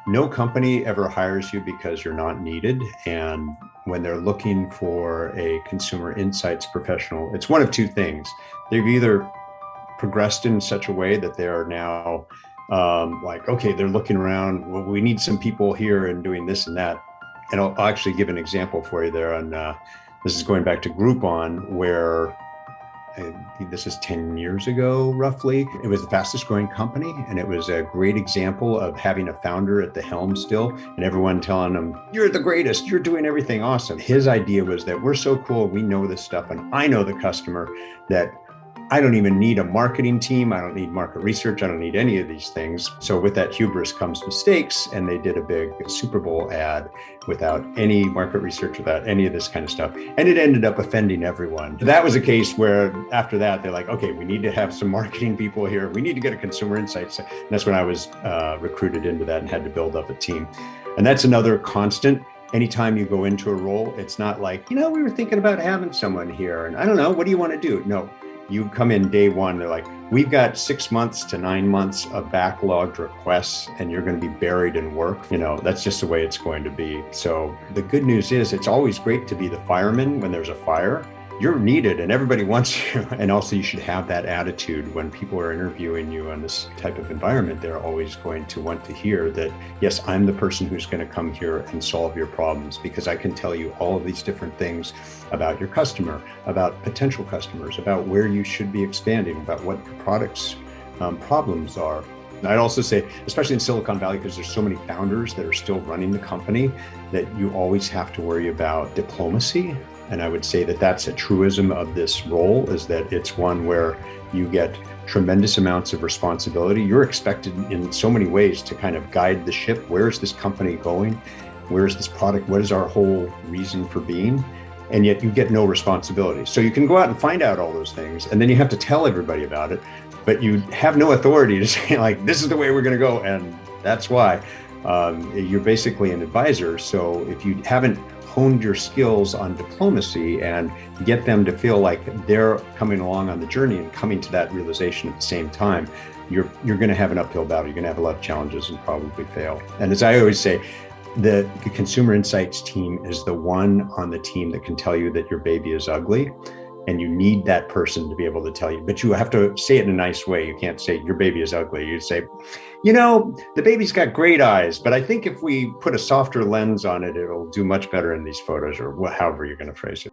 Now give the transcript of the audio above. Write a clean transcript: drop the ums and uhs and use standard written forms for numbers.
No company ever hires you because you're not needed. And when they're looking for a consumer insights professional, it's one of two things. They've either progressed in such a way that they are now like, okay, they're looking around. Well, we need some people here and doing this and that. And I'll actually give an example for you there. And this is going back to Groupon, where this is 10 years ago, roughly. It was the fastest growing company. And it was a great example of having a founder at the helm still, and everyone telling him, you're the greatest, you're doing everything awesome. His idea was that we're so cool, we know this stuff, and I know the customer, that I don't even need a marketing team. I don't need market research. I don't need any of these things. So with that hubris comes mistakes. And they did a big Super Bowl ad without any market research, without any of this kind of stuff. And it ended up offending everyone. That was a case where after that, they're like, okay, we need to have some marketing people here. We need to get a consumer insights. And that's when I was recruited into that and had to build up a team. And that's another constant. Anytime you go into a role, it's not like, we were thinking about having someone here. And I don't know, what do you want to do? No. You come in day one, they're like, we've got 6 months to 9 months of backlogged requests, and you're going to be buried in work. That's just the way it's going to be. So the good news is it's always great to be the fireman when there's a fire. You're needed and everybody wants you. And also you should have that attitude when people are interviewing you in this type of environment. They're always going to want to hear that, yes, I'm the person who's going to come here and solve your problems, because I can tell you all of these different things about your customer, about potential customers, about where you should be expanding, about what your products problems are. And I'd also say, especially in Silicon Valley, because there's so many founders that are still running the company, that you always have to worry about diplomacy. And I would say that that's a truism of this role, is that it's one where you get tremendous amounts of responsibility. You're expected in so many ways to kind of guide the ship. Where is this company going? Where is this product? What is our whole reason for being? And yet you get no responsibility. So you can go out and find out all those things, and then you have to tell everybody about it, but you have no authority to say, like, this is the way we're going to go. And that's why you're basically an advisor. So if you haven't honed your skills on diplomacy and get them to feel like they're coming along on the journey and coming to that realization at the same time, you're going to have an uphill battle. You're going to have a lot of challenges and probably fail. And as I always say, the consumer insights team is the one on the team that can tell you that your baby is ugly. And you need that person to be able to tell you, but you have to say it in a nice way. You can't say your baby is ugly. You say, the baby's got great eyes, but I think if we put a softer lens on it, it'll do much better in these photos, or however you're going to phrase it.